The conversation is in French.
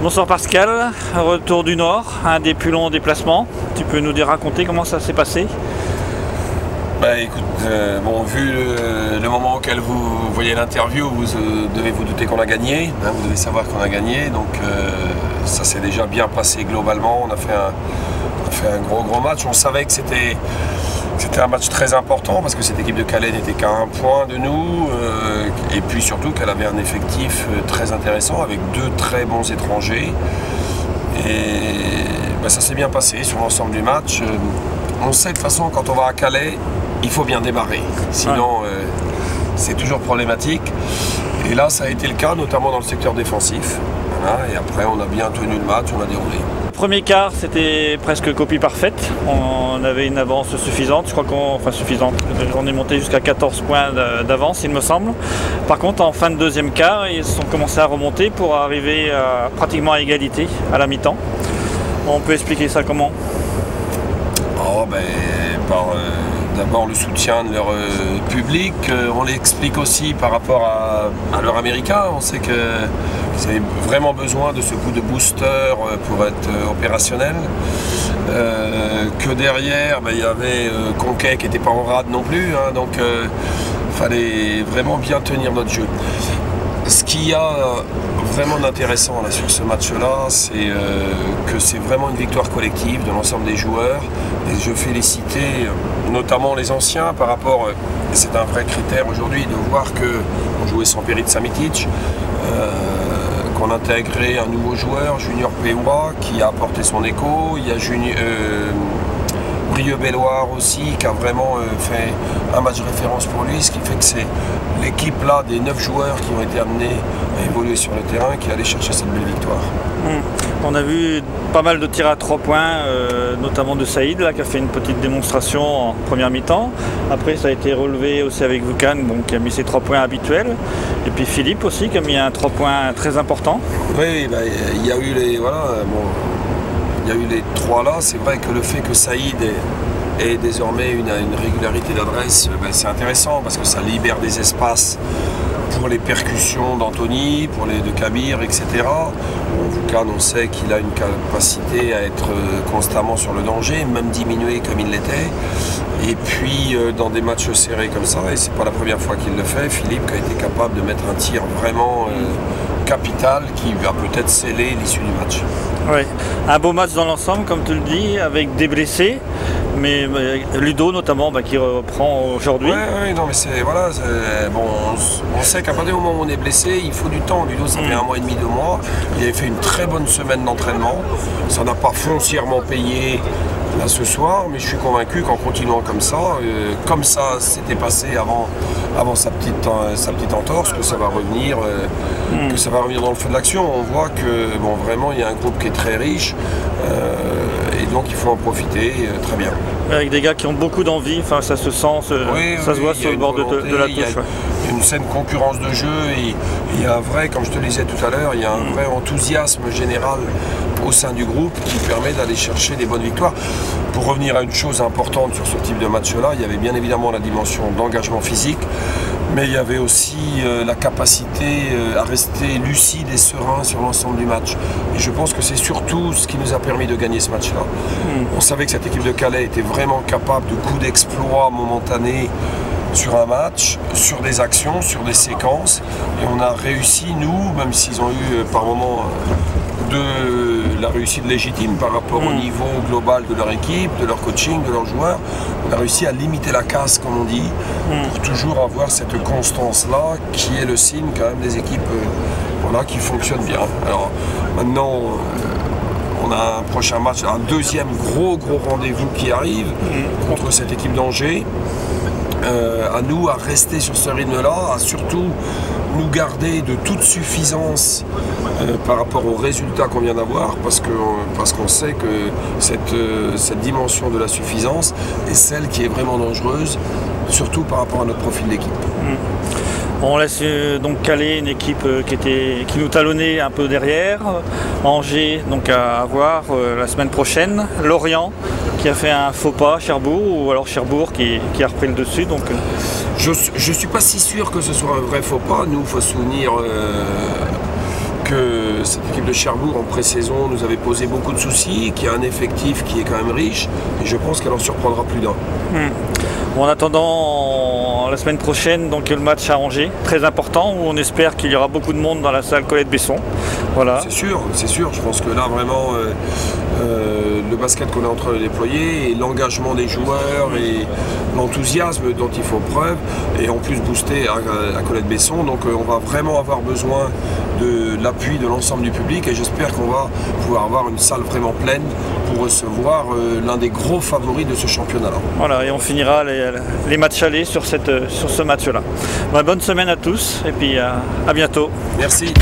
Bonsoir Pascal, retour du Nord, un des plus longs déplacements. Tu peux nous raconter comment ça s'est passé? Bah écoute, vu le moment auquel vous voyez l'interview, vous devez vous douter qu'on a gagné, hein, vous devez savoir qu'on a gagné, donc ça s'est déjà bien passé globalement. On a fait un gros match. On savait que c'était un match très important parce que cette équipe de Calais n'était qu'à un point de nous, et puis surtout qu'elle avait un effectif très intéressant avec deux très bons étrangers. Et ça s'est bien passé sur l'ensemble du match. On sait de toute façon, quand on va à Calais, il faut bien démarrer, sinon c'est toujours problématique. Et là ça a été le cas, notamment dans le secteur défensif. Voilà, et après on a bien tenu le match, on a déroulé. Premier quart, c'était presque copie parfaite. On avait une avance suffisante. Je crois on est monté jusqu'à 14 points d'avance, il me semble. Par contre, en fin de deuxième quart, ils ont commencé à remonter pour arriver pratiquement à égalité à la mi-temps. On peut expliquer ça comment? Par d'abord le soutien de leur public. On l'explique aussi par rapport à leur américain. On sait qu'ils avaient vraiment besoin de ce coup de booster pour être opérationnel. Que derrière, il y avait Conquet qui n'était pas en rade non plus, hein, donc il fallait vraiment bien tenir notre jeu. Ce qu'il y a vraiment d'intéressant là, sur ce match-là, c'est que c'est vraiment une victoire collective de l'ensemble des joueurs. Et je félicitais notamment les anciens par rapport, et c'est un vrai critère aujourd'hui de voir qu'on jouait sans Perica Samitic, qu'on intégrait un nouveau joueur, Junior Pewa, qui a apporté son écho. Il y a Brieux Belloir aussi, qui a vraiment fait un match de référence pour lui, ce qui fait que c'est l'équipe là des 9 joueurs qui ont été amenés à évoluer sur le terrain qui allait chercher cette belle victoire. On a vu pas mal de tirs à 3 points, notamment de Saïd là, qui a fait une petite démonstration en première mi-temps. Après ça a été relevé aussi avec Vukan, qui a mis ses 3 points habituels. Et puis Philippe aussi qui a mis un 3 points très important. Oui, il y a eu les... Il y a eu les 3 là. C'est vrai que le fait que Saïd ait désormais une régularité d'adresse, c'est intéressant parce que ça libère des espaces pour les percussions d'Anthony, pour les de Kabir, etc. Vukan, on sait qu'il a une capacité à être constamment sur le danger, même diminué comme il l'était. Et puis dans des matchs serrés comme ça, et c'est pas la première fois qu'il le fait, Philippe qui a été capable de mettre un tir vraiment capital qui va peut-être sceller l'issue du match. Oui, un beau match dans l'ensemble, comme tu le dis, avec des blessés, mais Ludo notamment qui reprend aujourd'hui. Oui, non mais on sait qu'à partir du moment où on est blessé, il faut du temps. Ludo, ça fait 1 mois et demi, 2 mois. Il avait fait une très bonne semaine d'entraînement. Ça n'a pas foncièrement payé là ce soir, mais je suis convaincu qu'en continuant comme ça s'était passé avant sa petite entorse, que ça va revenir, dans le feu de l'action. On voit que vraiment il y a un groupe qui est très riche, et donc il faut en profiter très bien. Avec des gars qui ont beaucoup d'envie, ça se sent, ça se voit sur le bord de la touche. Il y a une saine concurrence de jeu et il y a un vrai, comme je te le disais tout à l'heure, il y a un vrai enthousiasme général au sein du groupe qui permet d'aller chercher des bonnes victoires. Pour revenir à une chose importante sur ce type de match-là, il y avait bien évidemment la dimension d'engagement physique, mais il y avait aussi la capacité à rester lucide et serein sur l'ensemble du match. Et je pense que c'est surtout ce qui nous a permis de gagner ce match-là. On savait que cette équipe de Calais était vraiment capable de coups d'exploit momentanés sur un match, sur des actions, sur des séquences. Et on a réussi, nous, même s'ils ont eu par moments de la réussite légitime par rapport au niveau global de leur équipe, de leur coaching, de leurs joueurs, on a réussi à limiter la casse, comme on dit, pour toujours avoir cette constance-là qui est le signe quand même des équipes qui fonctionnent bien. Alors maintenant, on a un prochain match, un deuxième gros rendez-vous qui arrive contre cette équipe d'Angers. À nous à rester sur ce rythme-là, à surtout nous garder de toute suffisance par rapport aux résultats qu'on vient d'avoir, parce qu'on sait que cette dimension de la suffisance est celle qui est vraiment dangereuse, surtout par rapport à notre profil d'équipe. On laisse donc Calais, une équipe qui nous talonnait un peu derrière. Angers donc à voir la semaine prochaine. Lorient qui a fait un faux pas, Cherbourg, ou alors Cherbourg qui a repris le dessus. Donc, je ne suis pas si sûr que ce soit un vrai faux pas. Nous, il faut se souvenir que cette équipe de Cherbourg en pré-saison nous avait posé beaucoup de soucis, qui a un effectif qui est quand même riche, et je pense qu'elle en surprendra plus d'un. Bon, en attendant, la semaine prochaine, donc le match à Angers, très important, où on espère qu'il y aura beaucoup de monde dans la salle Colette-Besson. Voilà. C'est sûr, je pense que là vraiment le basket qu'on est en train de déployer et l'engagement des joueurs et l'enthousiasme dont il faut preuve et en plus boosté à Colette-Besson, donc on va vraiment avoir besoin de l'appui de l'ensemble du public et j'espère qu'on va pouvoir avoir une salle vraiment pleine pour recevoir l'un des gros favoris de ce championnat-là. Voilà, et on finira les matchs allés sur ce match-là. Bonne semaine à tous et puis à bientôt. Merci.